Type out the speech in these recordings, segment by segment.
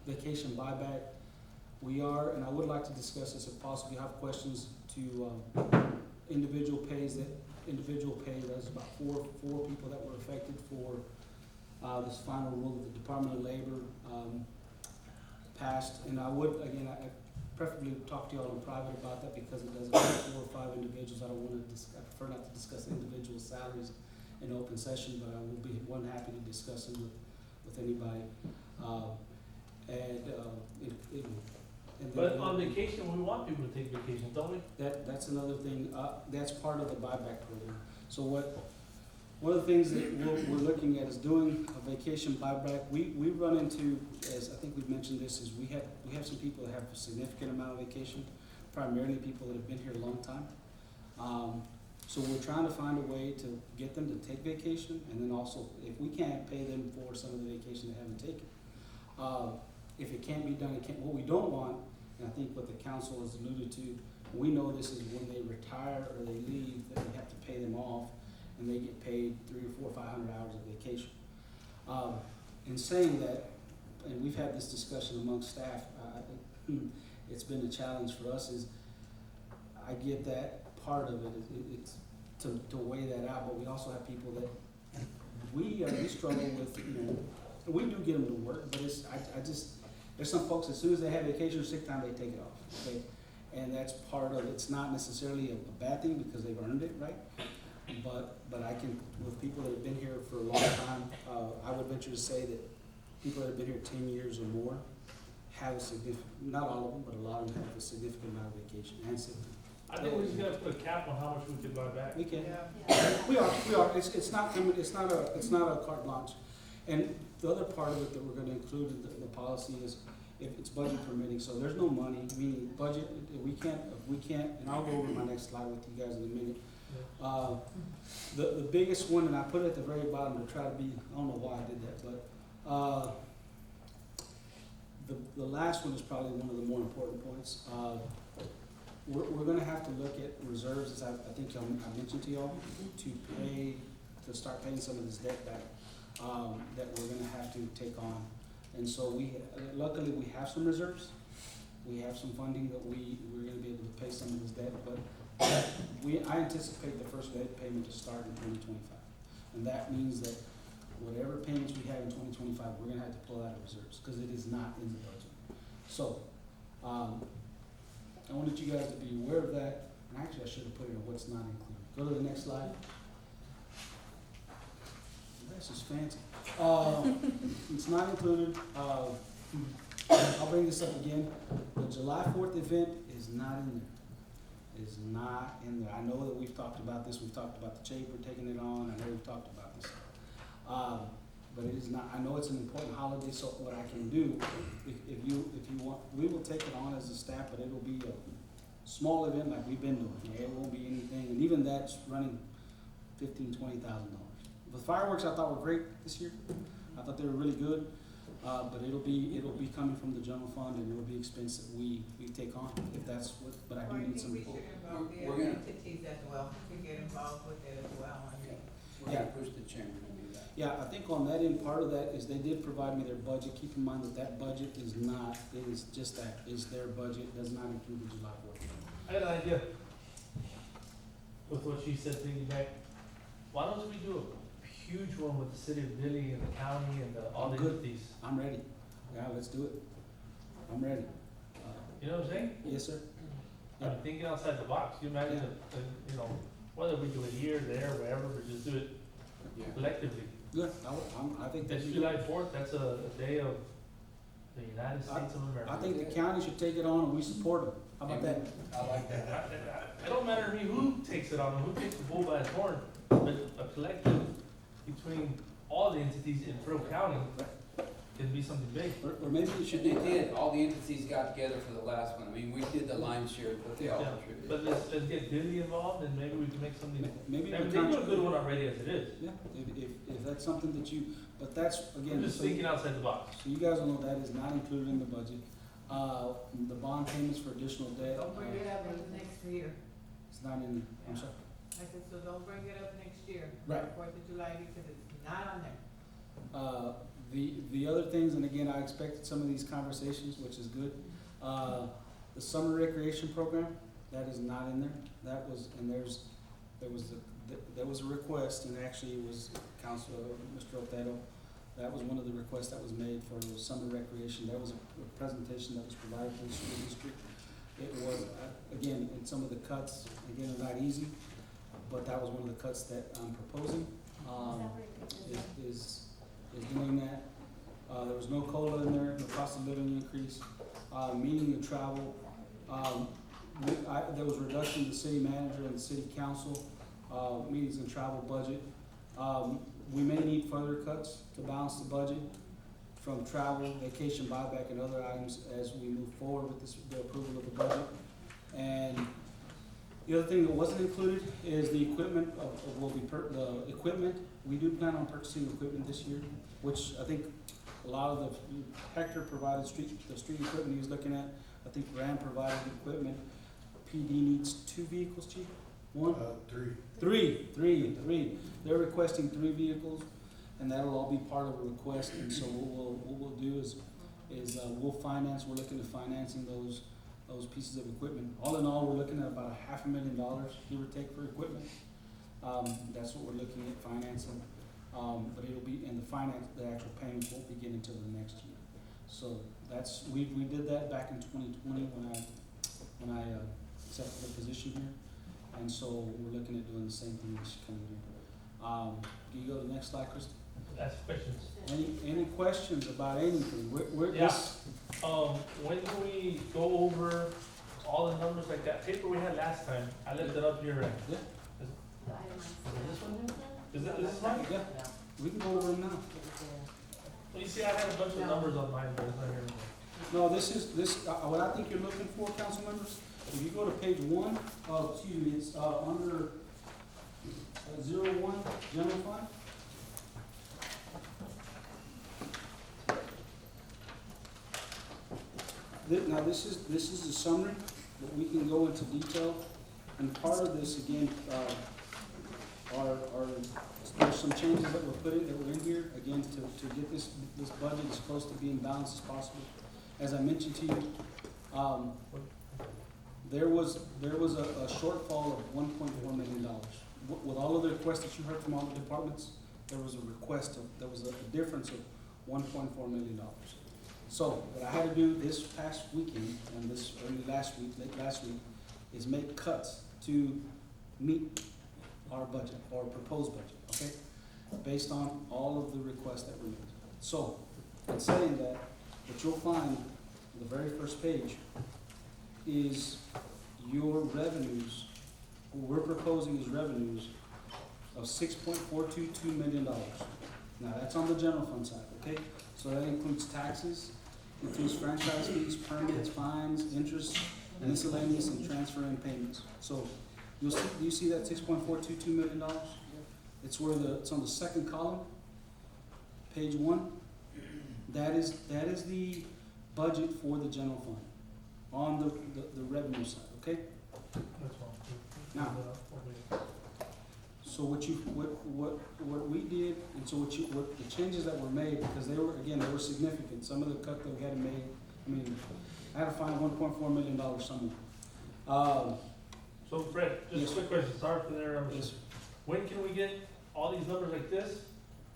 vacation buyback. We are, and I would like to discuss this if possible, you have questions to, individual pay, that's about four people that were affected for, this final rule that the Department of Labor, passed. And I would, again, I preferably talk to y'all in private about that because it does affect 4 or 5 individuals. I don't wanna I prefer not to discuss individual salaries in open session, but I will be happy to discuss them with anybody. But on vacation, we want people to take vacations, don't we? That's another thing, that's part of the buyback program. So one of the things that we're looking at is doing a vacation buyback. We run into, as I think we've mentioned this, is we have some people that have a significant amount of vacation, primarily people that have been here a long time. So we're trying to find a way to get them to take vacation, and then also, if we can't pay them for some of the vacation they haven't taken. If it can't be done, what we don't want, and I think what the council has alluded to, we know this is when they retire or they leave, that we have to pay them off, and they get paid 300 or 400 or 500 hours of vacation. In saying that, and we've had this discussion amongst staff, it's been a challenge for us, is I get that part of it, it's to weigh that out, but we also have people that we struggle with, we do get them to work, but there's some folks, as soon as they have vacation or sick time, they take it off, okay? And that's part of, it's not necessarily a bad thing because they've earned it, right? But I can, with people that have been here for a long time, I would venture to say that people that have been here 10 years or more have a significant, not all of them, but a lot of them have a significant amount of vacation and sick time. I think we're just gonna put a cap on how much we could buy back. We can. Yeah. We are, it's not a carte blanche. And the other part of it that we're gonna include in the policy is if it's budget permitting, so there's no money, meaning budget, we can't, and I'll go over my next slide with you guys in a minute. The biggest one, and I put it at the very bottom to try to be, I don't know why I did that, but the last one is probably one of the more important points. We're gonna have to look at reserves, as I think I mentioned to y'all, to start paying some of this debt back, that we're gonna have to take on. And so luckily we have some reserves, we have some funding that we're gonna be able to pay some of this debt, but I anticipate the first debt payment to start in 2025. And that means that whatever payments we have in 2025, we're gonna have to pull out of reserves, because it is not in the budget. So, I wanted you guys to be aware of that, and actually I should have put it in what's not included. Go to the next slide. This is fancy. It's not included. I'll bring this up again. The July 4th event is not in there. Is not in there. I know that we've talked about this. We've talked about the chamber taking it on. I know we've talked about this. But it is not. I know it's an important holiday. So what I can do, if you want, we will take it on as a staff, but it'll be a small event like we've been doing. It won't be anything, and even that's running $15,000 to $20,000. The fireworks I thought were great this year. I thought they were really good. But it'll be coming from the general fund, and it'll be expense that we take on, if that's what, but I do need some. We should involve the We're other gonna- entities as well, to get involved with it as well. We're gonna push the chamber to do that. Yeah, I think on that end, part of that is they did provide me their budget. Keep in mind that that budget is not, it is just that, is their budget, does not include the July 4th. I got an idea. With what she said, thinking back, why don't we do a huge one with the city of Dilley and the county and all the Good. entities? I'm ready. Yeah, let's do it. I'm ready. You know what I'm saying? Yes, sir. I'm thinking outside the box. You imagine, whether we do it here, there, wherever, but just do it Yeah. collectively. Good. I think That's that's July 4th, that's a day of the United States of America. I think the county should take it on, and we support them. How about that? I like that. It don't matter to me who takes it on, who takes the bull by its horn, but a collective between all the entities in Frill County can be something big. Or maybe we should They do did, all the entities got together for the last one. I mean, we did the lion's share, but they all Yeah. contributed. But let's get Dilly involved and maybe we can make something. Maybe I mean, the they do a county. good one already as it is. Yeah, if that's something that but that's, again. I'm just so- thinking outside the box. So you guys will know that is not included in the budget. The bond payments for additional debt, Don't bring it up in the next year. it's not in, I'm sorry. I said, so don't bring it up next year. Right. 4th of July, because it's not on there. The other things, and again, I expected some of these conversations, which is good. The summer recreation program, that is not in there. That was, and there was a request, and actually it was Mr. Otero. That was one of the requests that was made for summer recreation. That was a presentation that was provided to the school district. It was, again, in some of the cuts, again, not easy, but that was one of the cuts that I'm proposing, is doing that. There was no COLA in there, no cost of living increase, meeting and travel. There was reduction in the city manager and the city council, meetings and travel budget. We may need further cuts to balance the budget from travel, vacation buyback, and other items as we move forward with the approval of the budget. And the other thing that wasn't included is the equipment the equipment. We do plan on purchasing equipment this year, which I think a lot of the Hector provided the street equipment he was looking at. I think Rand provided the equipment. PD needs 2 vehicles, Chief? 1? 3. Three. They're requesting 3 vehicles, and that'll all be part of a request. And so what we'll do is we'll finance. We're looking at financing those pieces of equipment. All in all, we're looking at about $500,000, give or take, for equipment. That's what we're looking at financing. But it'll be in the actual payments won't begin until the next year. So we did that back in 2020 when I accepted the position here. And so we're looking at doing the same thing this coming year. Can you go to the next slide, Kristen? Ask questions. Any questions about anything? Yeah. When can we go over all the numbers like that paper we had last time? I left it up here. Yeah. Is this one here? Is this mine? Yeah, we can go over them now. Well, you see, I had a bunch of numbers on mine, but it's not here anymore. No, what I think you're looking for, council members, if you go to page 1, it's under 01, general fund. Now, this is a summary, but we can go into detail, and part of this, again, there's some changes that were in here, again, to get this budget as close to being balanced as possible. As I mentioned to you, there was a shortfall of $1.4 million. With all of the requests that you heard from all the departments, there was a difference of $1.4 million. So what I had to do this past weekend and late last week, is make cuts to meet our budget, or proposed budget, okay? Based on all of the requests that were made. So, in saying that, what you'll find on the very first page is your revenues. What we're proposing is revenues of $6.422 million. Now, that's on the general fund side, okay? So that includes taxes, includes franchise fees, permits, fines, interest, miscellaneous, and transfer and payments. So, do you see that $6.422 million? It's on the second column, page 1. That is the budget for the general fund on the revenue side, okay? That's wrong. Now, so what we did, and so what the changes that were made, because they were significant. Some of the cut that we had made, I had to find $1.4 million somewhere. So Fred, just Yes. a quick question, sorry for the interruption. Yes. When can we get all these numbers like this,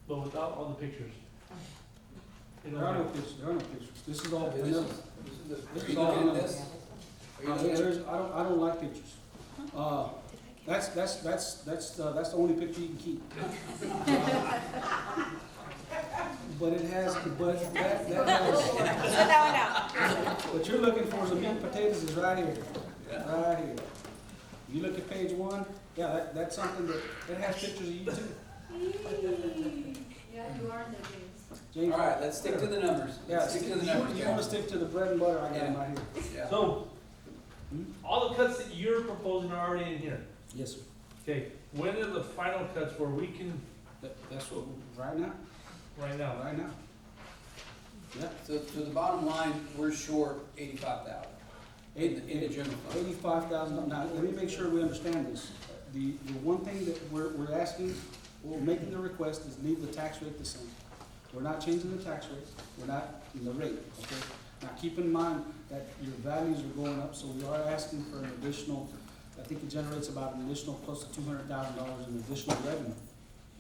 but without all the pictures? You There are no know, pictures. This is all This vanilla. Are you looking at this? Are you looking at I don't like pictures. That's the only picture you can keep. But it has, that has, Set that one out. what you're looking for is a meat and potatoes is right here. Right here. You look at page 1, yeah, that's something that has pictures of you too. Yeah, you are in the James. James, All right, let's stick to the numbers. yeah, Let's stick to the numbers, you wanna guys. stick to the bread and butter I got Yeah. right here. Yeah. so, Hmm? all the cuts that you're proposing are already in here. Yes, sir. Okay, when are the final cuts where we can, That's what, right now, right now? Yeah. So the bottom line, we're short 85,000 in the general fund. $85,000. Now, let me make sure we understand this. The one thing that we're asking, we're making the request is leave the tax rate the same. We're not changing the tax rate, we're not, the rate, okay? Now, keep in mind that your values are going up, so we are asking for an additional, I think it generates about an additional close to $200,000 in additional revenue,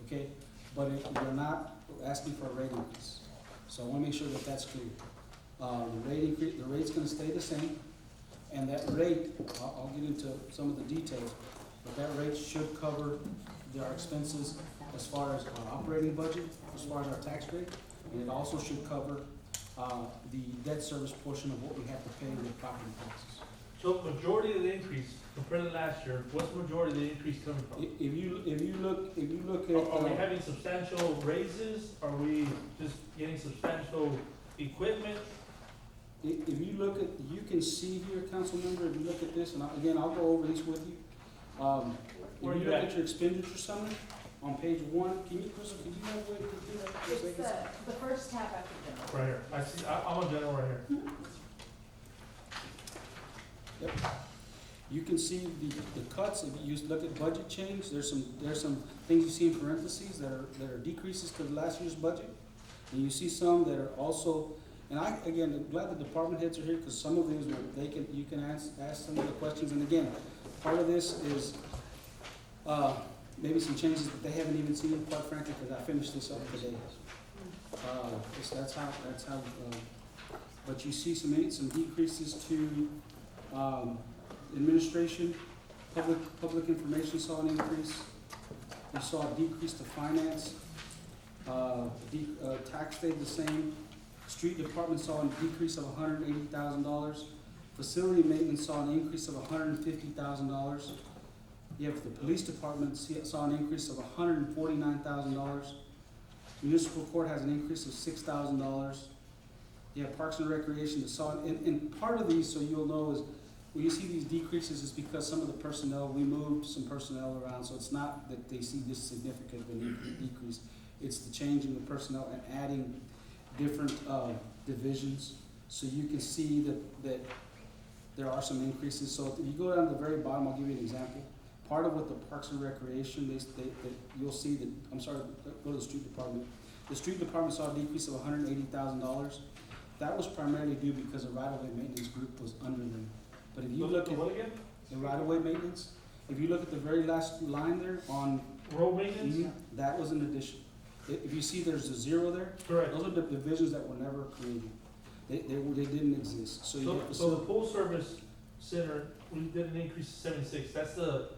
okay? But we're not asking for a rate increase. So I wanna make sure that that's clear. The rate increase, the rate's gonna stay the same, and that rate, I'll get into some of the details, but that rate should cover our expenses as far as our operating budget, as far as our tax rate, and it also should cover, the debt service portion of what we have to pay with property taxes. So majority of the increase compared to last year, what's the majority of the increase coming from? If you look at, Are we having substantial raises? Are we just getting substantial equipment? if you look at, you can see here, council member, if you look at this, and again, I'll go over these with you. Where If you you look at? at your expenditure summary on page 1, Crystal, can you have a way to do that? for a It's second? the first tab after general. Right here. I see, I'm on general right here. Yep. You can see the cuts, if you look at budget change, there's some things you see in parentheses that are decreases to last year's budget. And you see some that are also, and again, I'm glad the department heads are here, because some of these, you can ask some of the questions, and again, part of this is, maybe some changes that they haven't even seen, quite frankly, because I finished this up today. That's how, but you see some decreases to, administration, public information saw an increase. We saw a decrease to finance, tax stayed the same. Street department saw a decrease of $180,000. Facility maintenance saw an increase of $150,000. You have the police department saw an increase of $149,000. Municipal court has an increase of $6,000. You have Parks and Recreation that saw, and part of these, so you'll know, is when you see these decreases, is because some of the personnel, we moved some personnel around, so it's not that they see this significant of a decrease. It's the change in the personnel and adding different divisions. So you can see that there are some increases. So if you go down to the very bottom, I'll give you an example. Part of what the Parks and Recreation, you'll see that, I'm sorry, go to the street department. The street department saw a decrease of $180,000. That was primarily due because the right-of-way maintenance group was under them. But if you look at What again? the right-of-way maintenance, if you look at the very last line there on, Road maintenance? that was an addition. If you see there's a 0 there, Correct. those are the divisions that were never created. They didn't exist, so you have to. So the pool service center, we did an increase of 76. That's the,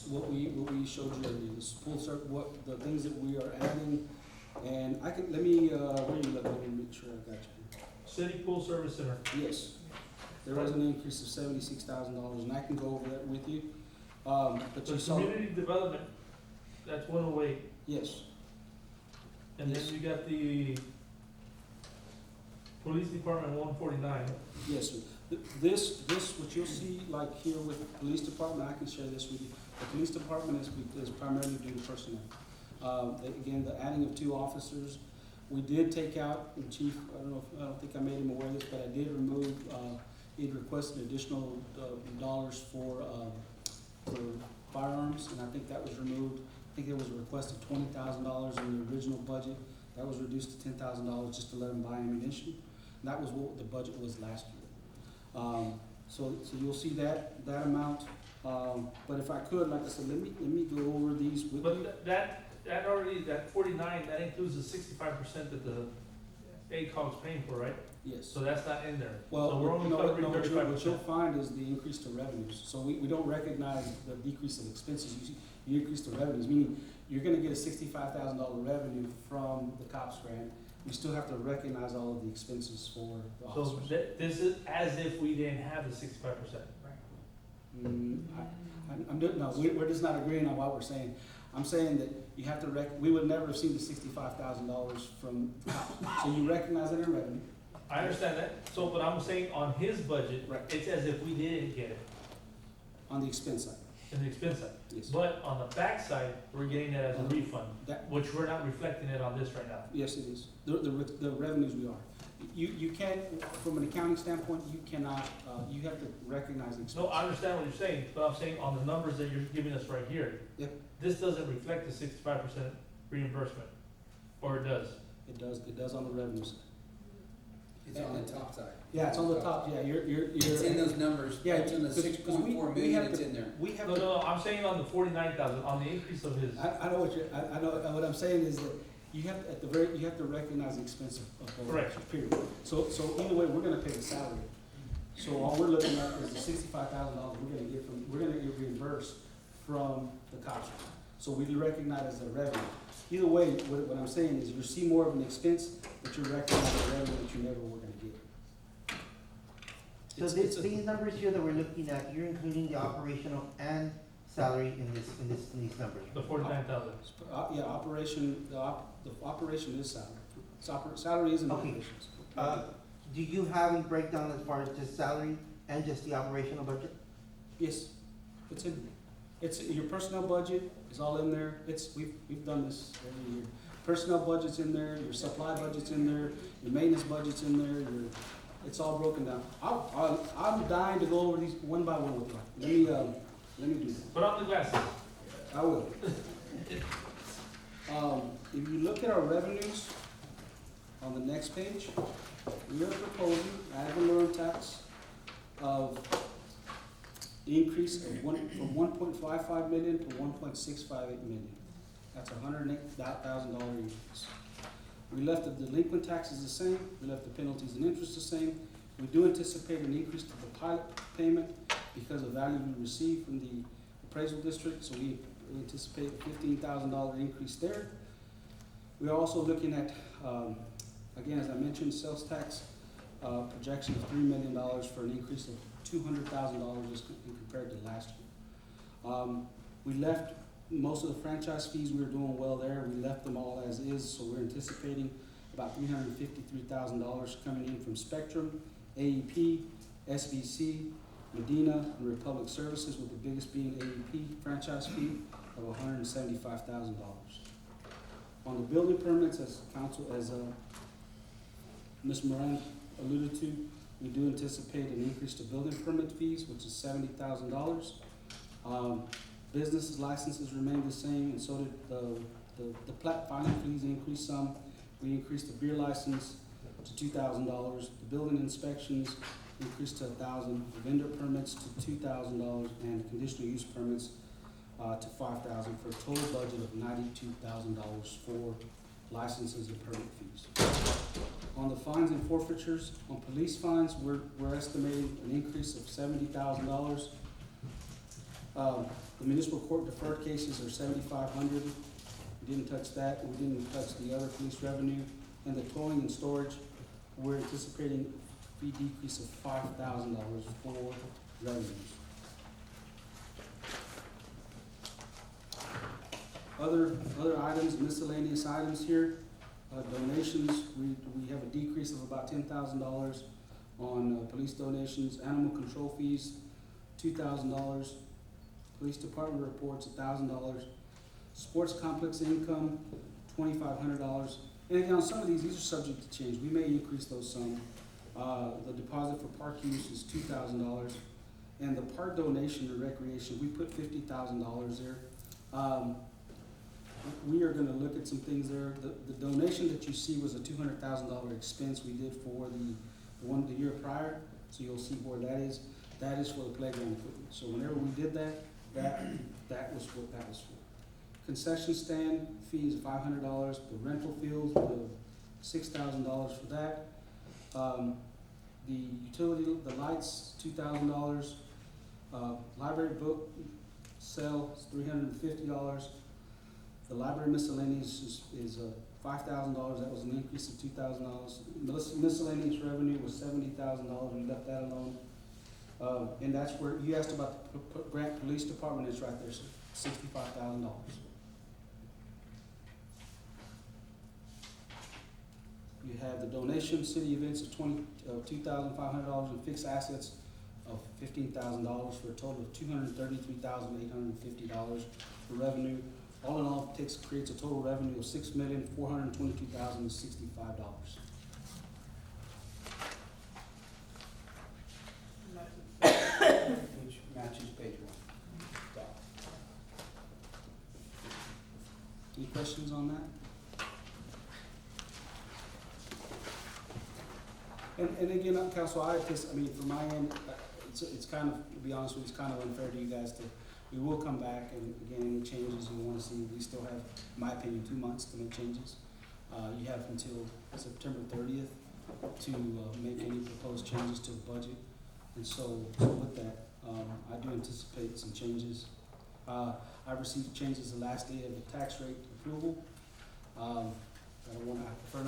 What we showed you earlier, this full circle, what, the things that we are adding, and I can, let me, where you look, let me make sure I got you. city pool service center. Yes, there was an increase of $76,000, and I can go over that with you. But The you saw, community development, that's 108. yes, And Yes. then you got the police department 149. yes, sir. This, what you'll see, like here with the police department, I can share this with you. The police department is primarily due to personnel. Again, the adding of 2 officers. We did take out, the chief, I don't think I made him aware of this, but I did remove, he'd requested additional dollars for firearms, and I think that was removed. I think there was a request of $20,000 in the original budget. That was reduced to $10,000 just to let them buy ammunition. And that was what the budget was last year. So you'll see that amount. But if I could, like I said, let me go over these with you. But that already, that 49, that includes the 65% that the ACOG's paying for, right? Yes. So that's not in there. Well, So we're only no, covering what you'll 35%. find is the increase to revenues. So we don't recognize the decrease in expenses. You increase the revenues, meaning you're gonna get a $65,000 revenue from the COPS grant. We still have to recognize all of the expenses for the So officers. this is as if we didn't have the 65%. We're just not agreeing on what we're saying. I'm saying that you have to we would never have seen the $65,000 from COPS. So you recognize it in revenue. I understand that. So, but I'm saying on his budget, Right. it's as if we didn't get it On the expense side, in the expense side. yes. But on the back side, we're getting that as a refund, That, which we're not reflecting it on this right now. yes, it is. The revenues we are. You can't, from an accounting standpoint, you cannot, you have to recognize the expense. No, I understand what you're saying, but I'm saying on the numbers that you're giving us right here, Yep. this doesn't reflect the 65% reimbursement. Or it does? It does on the revenue side. It's on the top side. Yeah, it's on the top, yeah, you're. It's in those numbers, Yeah, it's in the 'cause- 'cause 6.4 we million, have it's to- in there. We have No, to. no, I'm saying on the 49,000, on the increase of his. I know what you're, I know, what I'm saying is that you have, at the very, you have to recognize the expense of both. Correct. Period. So either way, we're gonna pay the salary. So all we're looking at is the $65,000 we're gonna get reimbursed from the cops. So we recognize the revenue. Either way, what I'm saying is you see more of an expense, but you recognize the revenue that you never were gonna get. So It's a- these numbers here that we're looking at, you're including the operational and salary in these numbers? The 49,000. Yeah, operation, the operation is salary. Salary is in Okay. operations. Do you have a breakdown as far as just salary and just the operational budget? Yes, it's in, it's, your personnel budget is all in there, we've done this every year. Personnel budget's in there, your supply budget's in there, your maintenance budget's in there, it's all broken down. I'm dying to go over these one by one with you. Let me do that. Put on the glasses. I will. If you look at our revenues on the next page, we are proposing ad valorem tax of increase of from 1.55 million to 1.658 million. That's $108,000 increase. We left the delinquent taxes the same, we left the penalties and interest the same. We do anticipate an increase to the pilot payment because of value we received from the appraisal district, so we anticipate a $15,000 increase there. We are also looking at, again, as I mentioned, sales tax projection of $3 million for an increase of $200,000 as compared to last year. We left most of the franchise fees, we were doing well there. We left them all as is, so we're anticipating about $353,000 coming in from Spectrum, AEP, SBC, Medina, and Republic Services, with the biggest being AEP franchise fee of $175,000. On the building permits, as Ms. Moran alluded to, we do anticipate an increase to building permit fees, which is $70,000. Business licenses remain the same, and so did the plat filing fees increased some. We increased the beer license to $2,000. The building inspections increased to $1,000. The vendor permits to $2,000, and conditional use permits to $5,000, for a total budget of $92,000 for licenses and permit fees. On the fines and forfeitures, on police fines, we're estimating an increase of $70,000. The municipal court deferred cases are $7,500. We didn't touch that. We didn't touch the other police revenue. And the towing and storage, we're anticipating a fee decrease of $5,000 for revenues. Other items, miscellaneous items here, donations, we have a decrease of about $10,000 on police donations. Animal control fees, $2,000. Police department reports, $1,000. Sports complex income, $2,500. And again, on some of these are subject to change. We may increase those some. The deposit for park use is $2,000. And the park donation to recreation, we put $50,000 there. We are gonna look at some things there. The donation that you see was a $200,000 expense we did for the year prior, so you'll see where that is. That is for the playground equipment. So whenever we did that was what that was for. Concession stand fee is $500. The rental fields, $6,000 for that. The utility, the lights, $2,000. Library book sale is $350. The library miscellaneous is $5,000. That was an increase of $2,000. Miscellaneous revenue was $70,000. We left that alone. And that's where you asked about the Grant Police Department. It's right there, so $65,000. You have the donation, city events of $2,500, and fixed assets of $15,000, for a total of $233,850 for revenue. All in all, creates a total revenue of $6,422,065. Which matches page one. Any questions on that? And again, Council, I mean, from my end, it's kind of, to be honest with you, it's kind of unfair to you guys we will come back and again, any changes you wanna see, we still have, in my opinion, 2 months to make changes. You have until September 30th to, make any proposed changes to the budget. And so with that, I do anticipate some changes. I received changes the last day of the tax rate approval. I don't wanna, I prefer